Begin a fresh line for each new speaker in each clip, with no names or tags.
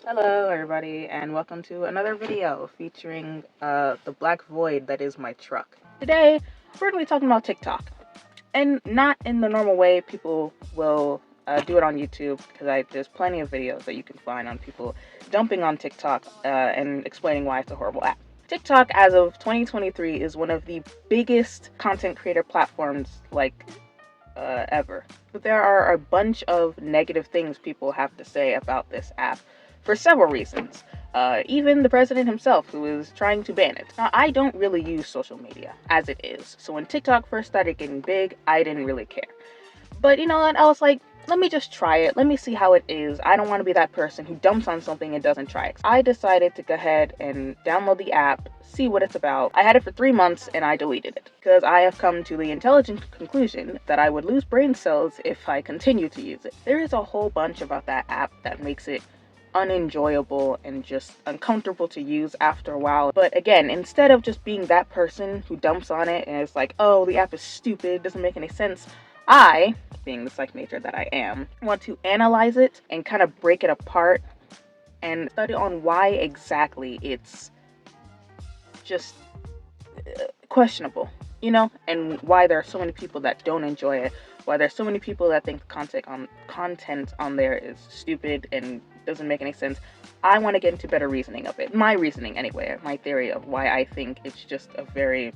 Hello everybody and welcome to another video featuring the black void that is my truck. Today we're going to be talking about TikTok, and not in the normal way people will do it on YouTube, because there's plenty of videos that you can find on people dumping on TikTok and explaining why it's a horrible app. TikTok as of 2023 is one of the biggest content creator platforms ever. But there are a bunch of negative things people have to say about this app for several reasons. Even the president himself, who is trying to ban it. Now, I don't really use social media as it is, so when TikTok first started getting big, I didn't really care. But you know what? I was like, let me just try it. Let me see how it is. I don't want to be that person who dumps on something and doesn't try it. I decided to go ahead and download the app, see what it's about. I had it for 3 months and I deleted it because I have come to the intelligent conclusion that I would lose brain cells if I continue to use it. There is a whole bunch about that app that makes it unenjoyable and just uncomfortable to use after a while. But again, instead of just being that person who dumps on it and it's like, oh, the app is stupid, doesn't make any sense, I, being the psych major that I am, want to analyze it and kind of break it apart and study on why exactly it's just questionable, and why there are so many people that don't enjoy it, why there's so many people that think the content on there is stupid and doesn't make any sense. I want to get into better reasoning of it. My reasoning, anyway, my theory of why I think it's just a very,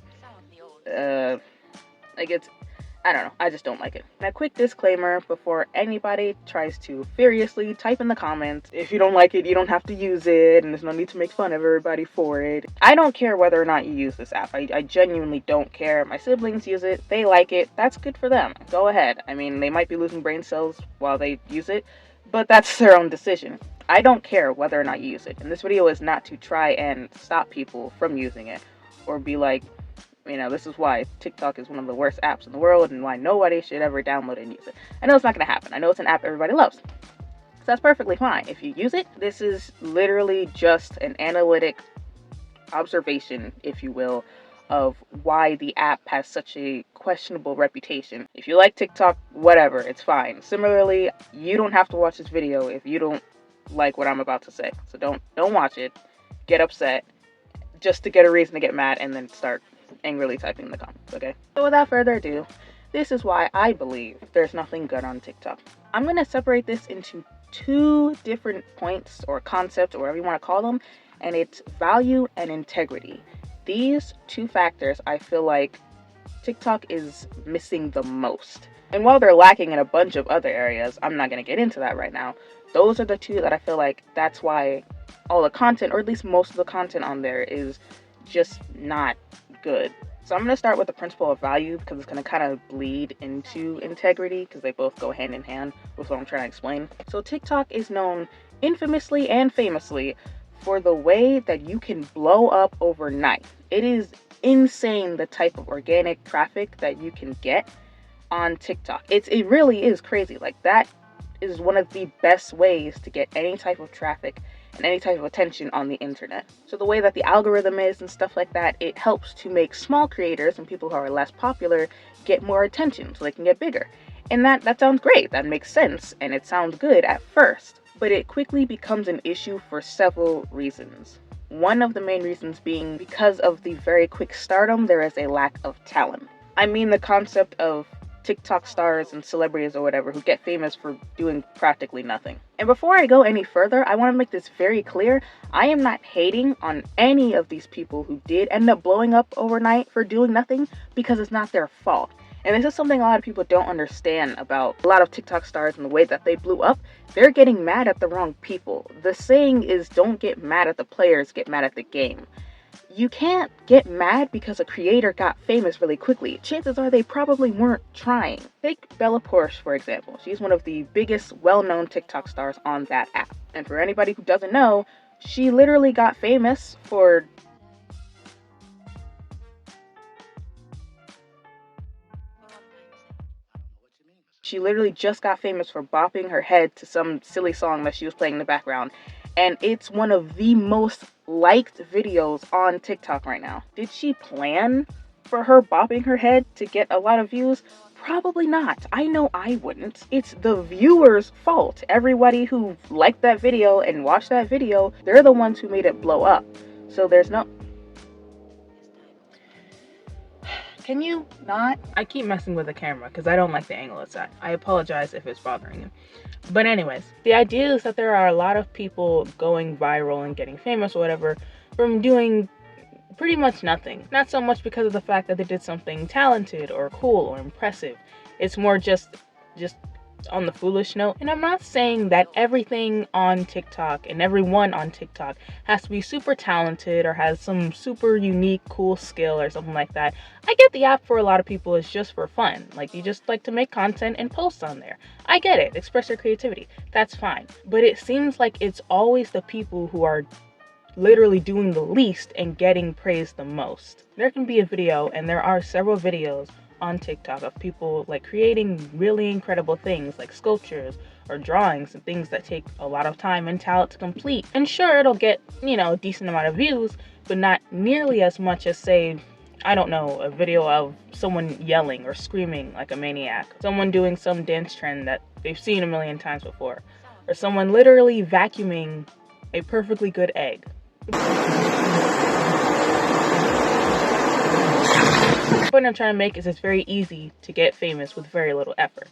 it's I don't know, I just don't like it. Now, quick disclaimer before anybody tries to furiously type in the comments, if you don't like it, you don't have to use it, and there's no need to make fun of everybody for it. I don't care whether or not you use this app. I genuinely don't care. My siblings use it, they like it, that's good for them. Go ahead. I mean, they might be losing brain cells while they use it, but that's their own decision. I don't care whether or not you use it, and this video is not to try and stop people from using it, or be like, this is why TikTok is one of the worst apps in the world and why nobody should ever download it and use it. I know it's not going to happen. I know it's an app everybody loves. So that's perfectly fine. If you use it, this is literally just an analytic observation, if you will, of why the app has such a questionable reputation. If you like TikTok, whatever, it's fine. Similarly, you don't have to watch this video if you don't like what I'm about to say. So don't watch it, get upset, just to get a reason to get mad and then start angrily typing in the comments, okay? So without further ado, this is why I believe there's nothing good on TikTok. I'm going to separate this into two different points or concepts or whatever you want to call them, and it's value and integrity. These two factors I feel like TikTok is missing the most. And while they're lacking in a bunch of other areas, I'm not going to get into that right now. Those are the two that I feel like that's why all the content, or at least most of the content on there, is just not good. So I'm going to start with the principle of value because it's going to kind of bleed into integrity because they both go hand in hand with what I'm trying to explain. So TikTok is known infamously and famously for the way that you can blow up overnight. It is insane the type of organic traffic that you can get on TikTok. It really is crazy. Like, that is one of the best ways to get any type of traffic and any type of attention on the internet. So the way that the algorithm is and stuff like that, it helps to make small creators and people who are less popular get more attention so they can get bigger. And that sounds great. That makes sense and it sounds good at first. But it quickly becomes an issue for several reasons. One of the main reasons being because of the very quick stardom, there is a lack of talent. I mean the concept of TikTok stars and celebrities or whatever who get famous for doing practically nothing. And before I go any further, I want to make this very clear. I am not hating on any of these people who did end up blowing up overnight for doing nothing, because it's not their fault. And this is something a lot of people don't understand about a lot of TikTok stars and the way that they blew up. They're getting mad at the wrong people. The saying is, don't get mad at the players, get mad at the game. You can't get mad because a creator got famous really quickly. Chances are they probably weren't trying. Take Bella Poarch, for example. She's one of the biggest well-known TikTok stars on that app. And for anybody who doesn't know, she literally got famous for She literally just got famous for bopping her head to some silly song that she was playing in the background. And it's one of the most liked videos on TikTok right now. Did she plan for her bopping her head to get a lot of views? Probably not. I know I wouldn't. It's the viewer's fault. Everybody who liked that video and watched that video, they're the ones who made it blow up. So there's no... Can you not? I keep messing with the camera because I don't like the angle it's at. I apologize if it's bothering you. But anyways, the idea is that there are a lot of people going viral and getting famous or whatever from doing pretty much nothing. Not so much because of the fact that they did something talented or cool or impressive. It's more just on the foolish note. And I'm not saying that everything on TikTok and everyone on TikTok has to be super talented or has some super unique cool skill or something like that. I get the app for a lot of people is just for fun. Like, you just like to make content and post on there. I get it. Express your creativity. That's fine. But it seems like it's always the people who are literally doing the least and getting praised the most. There can be a video, and there are several videos on TikTok of people like creating really incredible things like sculptures or drawings and things that take a lot of time and talent to complete. And sure, it'll get, a decent amount of views, but not nearly as much as, say, I don't know, a video of someone yelling or screaming like a maniac, someone doing some dance trend that they've seen a million times before, or someone literally vacuuming a perfectly good egg. The point I'm trying to make is it's very easy to get famous with very little effort.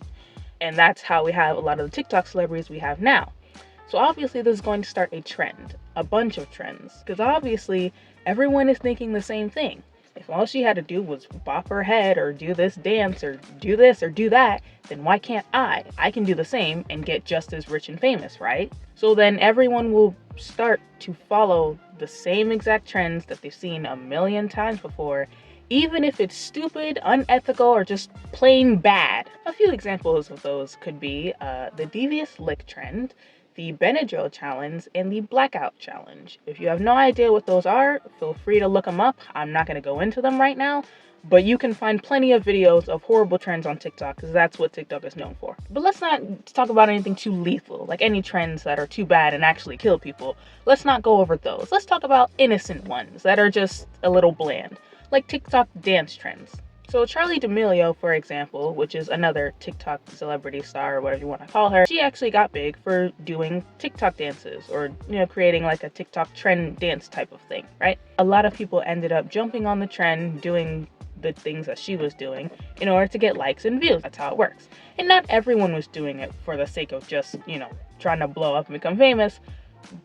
And that's how we have a lot of the TikTok celebrities we have now. So obviously this is going to start a trend, a bunch of trends, because obviously everyone is thinking the same thing. If all she had to do was bop her head or do this dance or do this or do that, then why can't I? I can do the same and get just as rich and famous, right? So then everyone will start to follow the same exact trends that they've seen a million times before, even if it's stupid, unethical, or just plain bad. A few examples of those could be the devious lick trend, the Benadryl challenge, and the blackout challenge. If you have no idea what those are, feel free to look them up. I'm not going to go into them right now, but you can find plenty of videos of horrible trends on TikTok because that's what TikTok is known for. But let's not talk about anything too lethal, like any trends that are too bad and actually kill people. Let's not go over those. Let's talk about innocent ones that are just a little bland, like TikTok dance trends. So Charli D'Amelio, for example, which is another TikTok celebrity star or whatever you want to call her, she actually got big for doing TikTok dances or, creating like a TikTok trend dance type of thing, right? A lot of people ended up jumping on the trend, doing the things that she was doing in order to get likes and views. That's how it works. And not everyone was doing it for the sake of just, trying to blow up and become famous,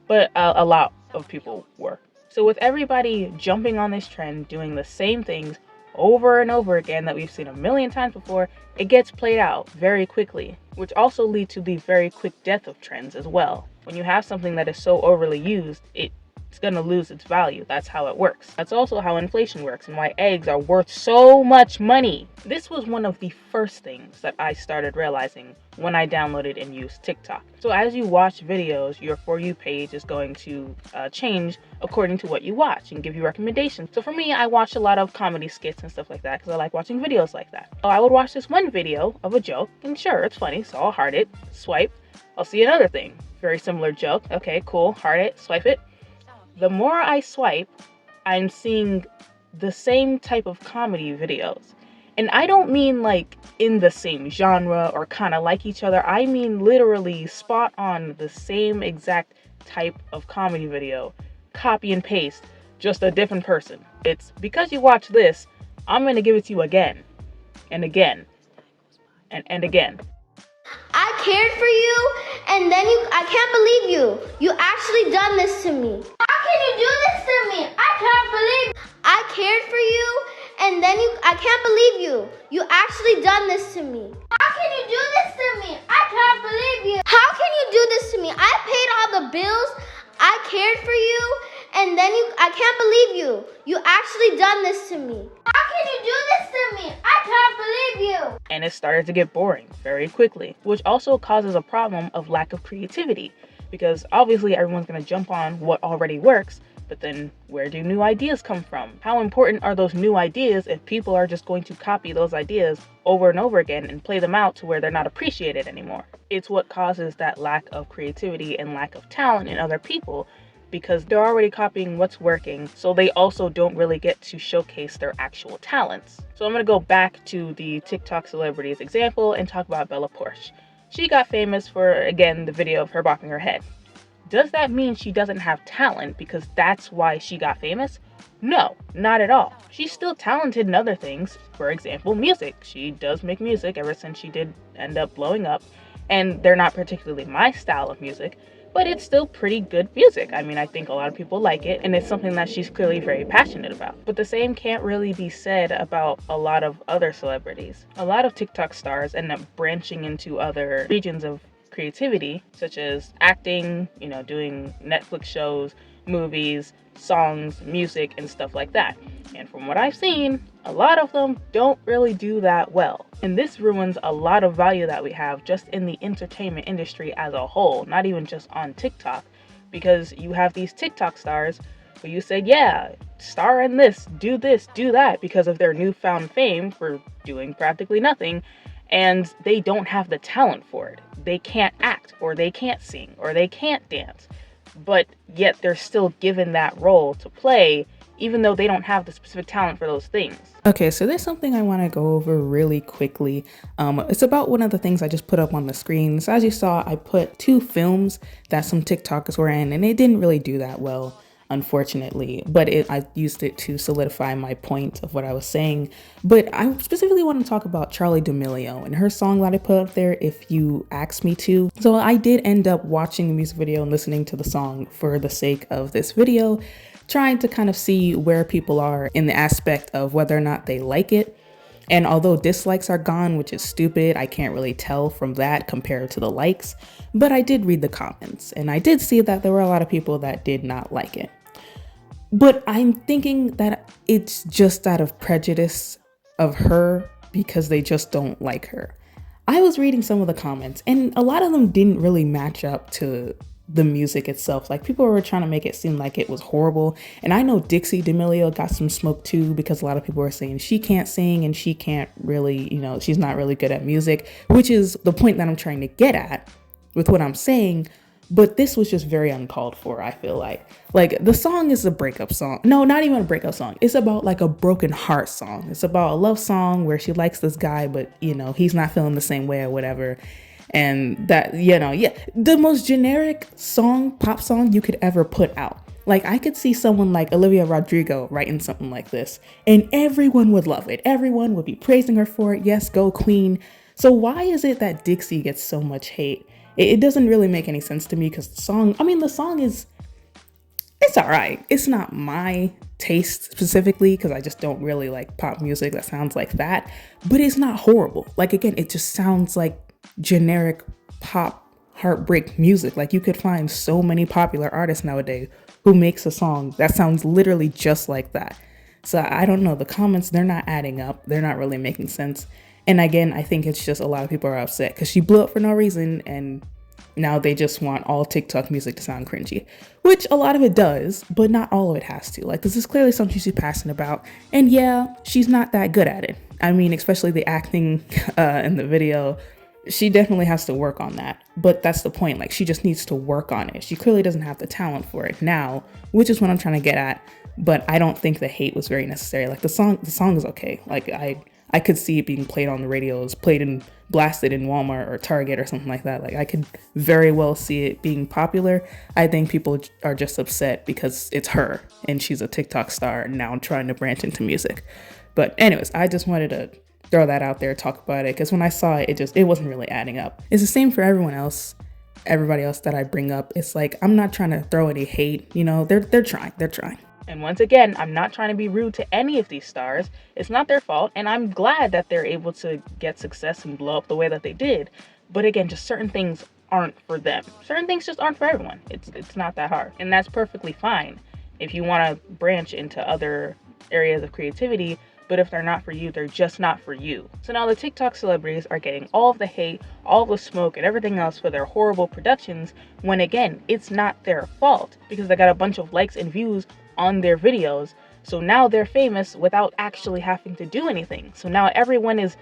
but a lot of people were. So with everybody jumping on this trend, doing the same things over and over again that we've seen a million times before, it gets played out very quickly, which also leads to the very quick death of trends as well. When you have something that is so overly used, it's gonna lose its value. That's how it works. That's also how inflation works and why eggs are worth so much money. This was one of the first things that I started realizing when I downloaded and used TikTok. So as you watch videos, your For You page is going to change according to what you watch and give you recommendations. So for me, I watch a lot of comedy skits and stuff like that because I like watching videos like that. So I would watch this one video of a joke, and sure, it's funny, so I'll heart it, swipe. I'll see another thing, very similar joke. Okay, cool, heart it, swipe it. The more I swipe, I'm seeing the same type of comedy videos. And I don't mean like in the same genre or kind of like each other. I mean literally spot on the same exact type of comedy video. Copy and paste, just a different person. It's because you watch this, I'm going to give it to you again and again and again.
I cared for you, and then I can't believe you. You actually done this to me. How can you do this to me? I can't believe I cared for you, and then I can't believe you. You actually done this to me. How can you do this to me? I can't believe you. How can you do this to me? I paid all the bills. I cared for you, and then I can't believe you. You actually done this to me. How can you do this to me? I can't believe you.
And it started to get boring very quickly, which also causes a problem of lack of creativity, because obviously everyone's going to jump on what already works, but then where do new ideas come from? How important are those new ideas if people are just going to copy those ideas over and over again and play them out to where they're not appreciated anymore? It's what causes that lack of creativity and lack of talent in other people because they're already copying what's working, so they also don't really get to showcase their actual talents. So I'm going to go back to the TikTok celebrities example and talk about Bella Poarch. She got famous for, again, the video of her bopping her head. Does that mean she doesn't have talent because that's why she got famous? No, not at all. She's still talented in other things. For example, music. She does make music ever since she did end up blowing up. And they're not particularly my style of music, but it's still pretty good music. I mean, I think a lot of people like it, and it's something that she's clearly very passionate about. But the same can't really be said about a lot of other celebrities. A lot of TikTok stars end up branching into other regions of creativity, such as acting, doing Netflix shows, movies, songs, music, and stuff like that. And from what I've seen, a lot of them don't really do that well. And this ruins a lot of value that we have just in the entertainment industry as a whole, not even just on TikTok, because you have these TikTok stars who you said, yeah, star in this, do that, because of their newfound fame for doing practically nothing, and they don't have the talent for it. They can't act, or they can't sing, or they can't dance, but yet they're still given that role to play, even though they don't have the specific talent for those things.
Okay, so there's something I want to go over really quickly. It's about one of the things I just put up on the screen. So as you saw, I put 2 films that some TikTokers were in, and they didn't really do that well, unfortunately, but I used it to solidify my point of what I was saying. But I specifically want to talk about Charli D'Amelio and her song that I put up there, If You Ask Me To. So I did end up watching the music video and listening to the song for the sake of this video, trying to kind of see where people are in the aspect of whether or not they like it. And although dislikes are gone, which is stupid, I can't really tell from that compared to the likes, but I did read the comments and I did see that there were a lot of people that did not like it. But I'm thinking that it's just out of prejudice of her because they just don't like her. I was reading some of the comments and a lot of them didn't really match up to the music itself. Like, people were trying to make it seem like it was horrible. And I know Dixie D'Amelio got some smoke too, because a lot of people were saying she can't sing and she can't really, she's not really good at music, which is the point that I'm trying to get at with what I'm saying. But this was just very uncalled for, I feel like. Like, the song is a breakup song. No, not even a breakup song. It's about like a broken heart song. It's about a love song where she likes this guy, but he's not feeling the same way or whatever. And that, the most generic pop song you could ever put out. Like, I could see someone like Olivia Rodrigo writing something like this, and everyone would love it. Everyone would be praising her for it. Yes, go queen. So why is it that Dixie gets so much hate? It doesn't really make any sense to me, because the song is, it's all right. It's not my taste specifically, because I just don't really like pop music that sounds like that, but it's not horrible. Like, again, it just sounds like generic pop heartbreak music. Like, you could find so many popular artists nowadays who makes a song that sounds literally just like that. So I don't know, the comments, they're not adding up. They're not really making sense. And again, I think it's just a lot of people are upset because she blew up for no reason, and now they just want all TikTok music to sound cringy, which a lot of it does, but not all of it has to. Like, this is clearly something she's passionate about, and yeah, she's not that good at it. I mean, especially the acting in the video, she definitely has to work on that. But that's the point. Like, she just needs to work on it. She clearly doesn't have the talent for it now, which is what I'm trying to get at. But I don't think the hate was very necessary. Like, the song is okay. Like, I could see it being played on the radios, blasted in Walmart or Target or something like that. Like, I could very well see it being popular. I think people are just upset because it's her and she's a TikTok star and now trying to branch into music. But anyways, I just wanted to throw that out there, talk about it, because when I saw it, it wasn't really adding up. It's the same for everybody else that I bring up. It's like, I'm not trying to throw any hate, they're trying.
And once again, I'm not trying to be rude to any of these stars. It's not their fault, and I'm glad that they're able to get success and blow up the way that they did. But again, just certain things aren't for them. Certain things just aren't for everyone. It's not that hard, and that's perfectly fine. If you want to branch into other areas of creativity, but if they're not for you, they're just not for you. So now the TikTok celebrities are getting all of the hate, all the smoke, and everything else for their horrible productions, when again, it's not their fault, because they got a bunch of likes and views on their videos. So now they're famous without actually having to do anything. So now everyone is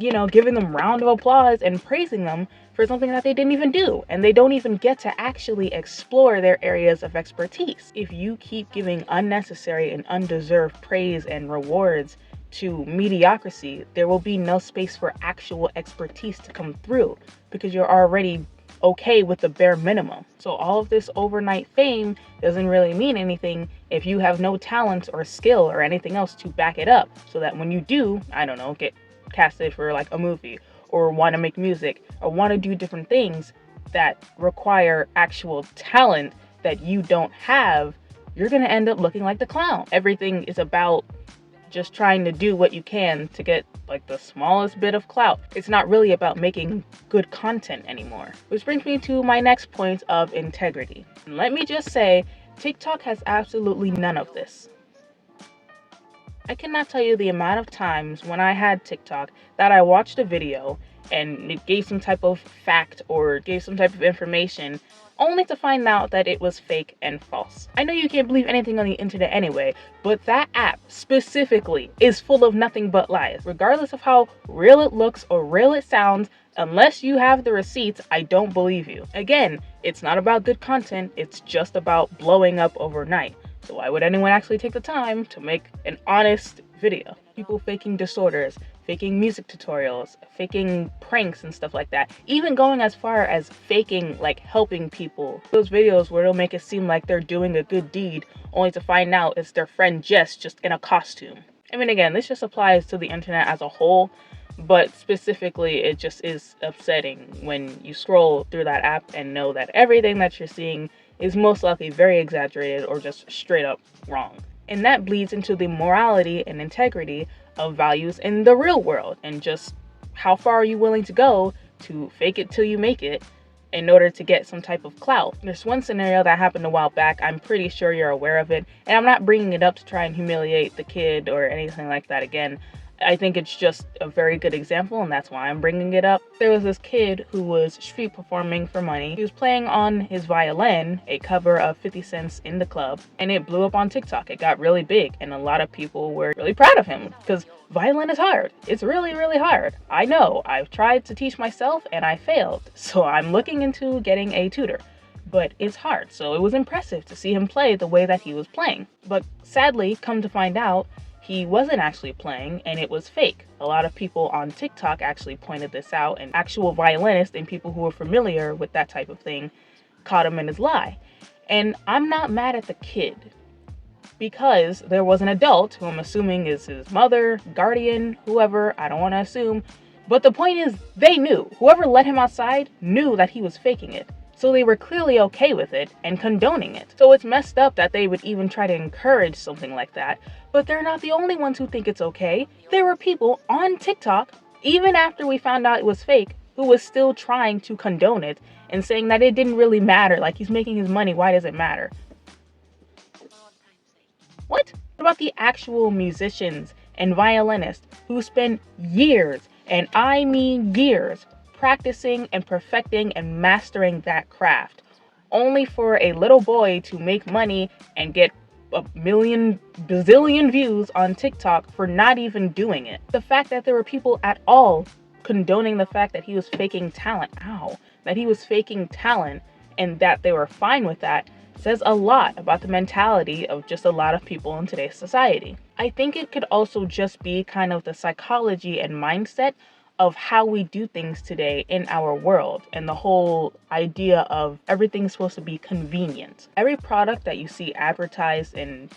giving them round of applause and praising them for something that they didn't even do, and they don't even get to actually explore their areas of expertise. If you keep giving unnecessary and undeserved praise and rewards to mediocrity, there will be no space for actual expertise to come through, because you're already okay with the bare minimum. So all of this overnight fame doesn't really mean anything if you have no talent or skill or anything else to back it up, so that when you do, I don't know, get casted for like a movie or want to make music or want to do different things that require actual talent that you don't have, you're going to end up looking like the clown. Everything is about just trying to do what you can to get like the smallest bit of clout. It's not really about making good content anymore. Which brings me to my next point of integrity. And let me just say, TikTok has absolutely none of this. I cannot tell you the amount of times when I had TikTok that I watched a video and it gave some type of fact or gave some type of information only to find out that it was fake and false. I know you can't believe anything on the internet anyway, but that app specifically is full of nothing but lies. Regardless of how real it looks or real it sounds, unless you have the receipts, I don't believe you. Again, it's not about good content, it's just about blowing up overnight. So why would anyone actually take the time to make an honest video? People faking disorders, faking music tutorials, faking pranks and stuff like that. Even going as far as faking like helping people. Those videos where they'll make it seem like they're doing a good deed only to find out it's their friend Jess just in a costume. I mean, again, this just applies to the internet as a whole, but specifically it just is upsetting when you scroll through that app and know that everything that you're seeing is most likely very exaggerated or just straight up wrong. And that bleeds into the morality and integrity of values in the real world, and just how far are you willing to go to fake it till you make it in order to get some type of clout. There's one scenario that happened a while back, I'm pretty sure you're aware of it, and I'm not bringing it up to try and humiliate the kid or anything like that again. I think it's just a very good example, and that's why I'm bringing it up. There was this kid who was street performing for money. He was playing on his violin a cover of 50 Cent's In the Club, and it blew up on TikTok. It got really big, and a lot of people were really proud of him because violin is hard. It's really, really hard. I know. I've tried to teach myself, and I failed. So I'm looking into getting a tutor. But it's hard, so it was impressive to see him play the way that he was playing. But sadly, come to find out, he wasn't actually playing, and it was fake. A lot of people on TikTok actually pointed this out, and actual violinists and people who were familiar with that type of thing caught him in his lie. And I'm not mad at the kid, because there was an adult, who I'm assuming is his mother, guardian, whoever, I don't want to assume. But the point is, they knew. Whoever let him outside knew that he was faking it. So they were clearly okay with it and condoning it. So it's messed up that they would even try to encourage something like that. But they're not the only ones who think it's okay. There were people on TikTok, even after we found out it was fake, who was still trying to condone it and saying that it didn't really matter. Like, he's making his money, why does it matter? What? What about the actual musicians and violinists who spend years, and I mean years, practicing and perfecting and mastering that craft, only for a little boy to make money and get a bazillion views on TikTok for not even doing it? The fact that there were people at all condoning the fact that he was faking talent, that he was faking talent, and that they were fine with that, says a lot about the mentality of just a lot of people in today's society. I think it could also just be kind of the psychology and mindset of how we do things today in our world, and the whole idea of everything's supposed to be convenient. Every product that you see advertised in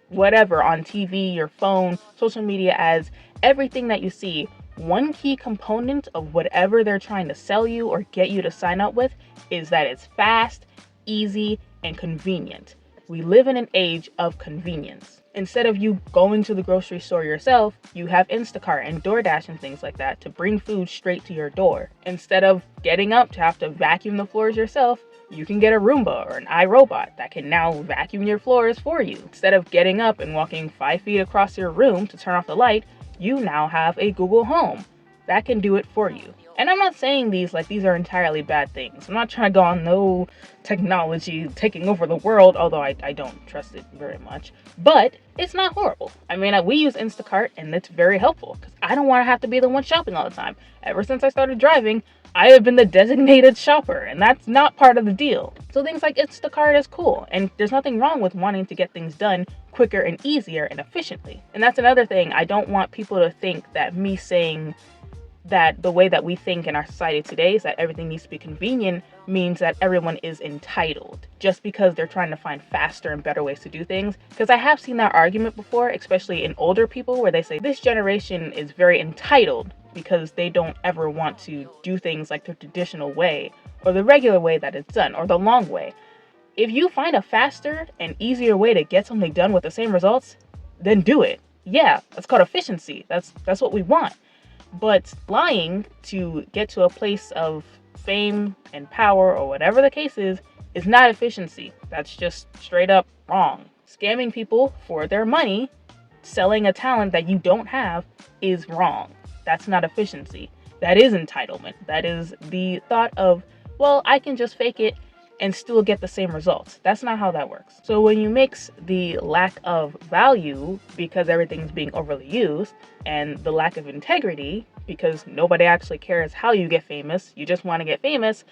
whatever, on TV, your phone, social media ads, everything that you see, one key component of whatever they're trying to sell you or get you to sign up with is that it's fast, easy, and convenient. We live in an age of convenience. Instead of you going to the grocery store yourself, you have Instacart and DoorDash and things like that to bring food straight to your door. Instead of getting up to have to vacuum the floors yourself, you can get a Roomba or an iRobot that can now vacuum your floors for you. Instead of getting up and walking 5 feet across your room to turn off the light, you now have a Google Home that can do it for you. And I'm not saying these are entirely bad things. I'm not trying to go on no technology taking over the world, although I don't trust it very much. But it's not horrible. I mean, we use Instacart and it's very helpful because I don't want to have to be the one shopping all the time. Ever since I started driving, I have been the designated shopper, and that's not part of the deal. So things like Instacart is cool, and there's nothing wrong with wanting to get things done quicker and easier and efficiently. And that's another thing. I don't want people to think that me saying that the way that we think in our society today is that everything needs to be convenient means that everyone is entitled just because they're trying to find faster and better ways to do things. Because I have seen that argument before, especially in older people, where they say this generation is very entitled because they don't ever want to do things like the traditional way or the regular way that it's done or the long way. If you find a faster and easier way to get something done with the same results, then do it. Yeah, that's called efficiency. That's what we want. But lying to get to a place of fame and power or whatever the case is not efficiency. That's just straight up wrong. Scamming people for their money, selling a talent that you don't have is wrong. That's not efficiency. That is entitlement. That is the thought of, well, I can just fake it and still get the same results. That's not how that works. So when you mix the lack of value because everything's being overly used and the lack of integrity because nobody actually cares how you get famous, you just want to get famous,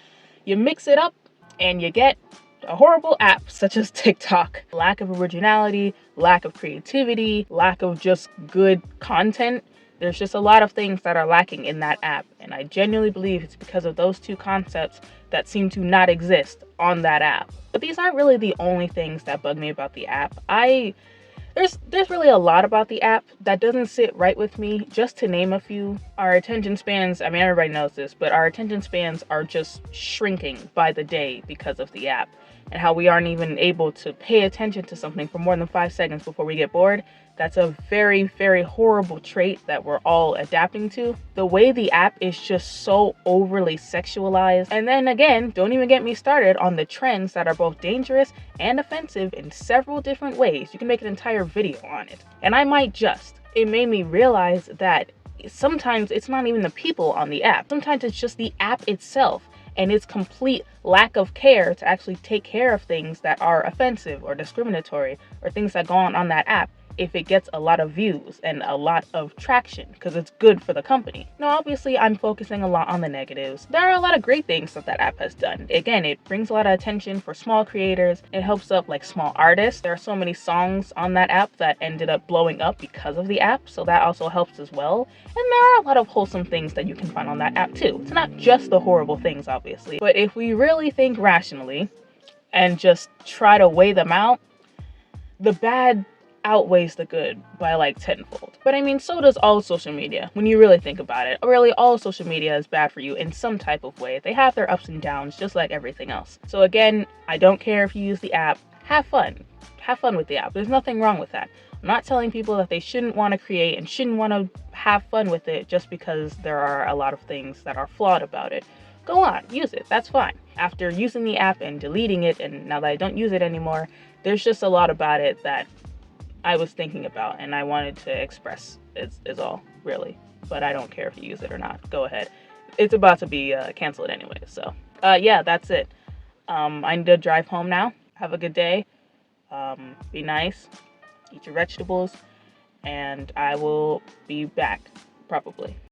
you mix it up and you get a horrible app such as TikTok. Lack of originality, lack of creativity, lack of just good content. There's just a lot of things that are lacking in that app, and I genuinely believe it's because of those two concepts that seem to not exist on that app. But these aren't really the only things that bug me about the app. There's really a lot about the app that doesn't sit right with me. Just to name a few, our attention spans, I mean, everybody knows this, but our attention spans are just shrinking by the day because of the app, and how we aren't even able to pay attention to something for more than 5 seconds before we get bored. That's a very, very horrible trait that we're all adapting to. The way the app is just so overly sexualized. And then again, don't even get me started on the trends that are both dangerous and offensive in several different ways. You can make an entire video on it. And I might just. It made me realize that sometimes it's not even the people on the app. Sometimes it's just the app itself and its complete lack of care to actually take care of things that are offensive or discriminatory or things that go on that app if it gets a lot of views and a lot of traction because it's good for the company. Now, obviously, I'm focusing a lot on the negatives. There are a lot of great things that app has done. Again, it brings a lot of attention for small creators. It helps up like small artists. There are so many songs on that app that ended up blowing up because of the app, so that also helps as well. And there are a lot of wholesome things that you can find on that app too. It's not just the horrible things, obviously, but if we really think rationally and just try to weigh them out, the bad outweighs the good by like tenfold. But I mean, so does all social media. When you really think about it, really all social media is bad for you in some type of way. They have their ups and downs just like everything else. So again, I don't care if you use the app. Have fun. Have fun with the app. There's nothing wrong with that. I'm not telling people that they shouldn't want to create and shouldn't want to have fun with it just because there are a lot of things that are flawed about it. Go on, use it. That's fine. After using the app and deleting it, and now that I don't use it anymore, there's just a lot about it that I was thinking about and I wanted to express is all, really. But I don't care if you use it or not. Go ahead. It's about to be canceled anyway, so. Yeah, that's it. I need to drive home now. Have a good day. Be nice. Eat your vegetables. And I will be back, probably.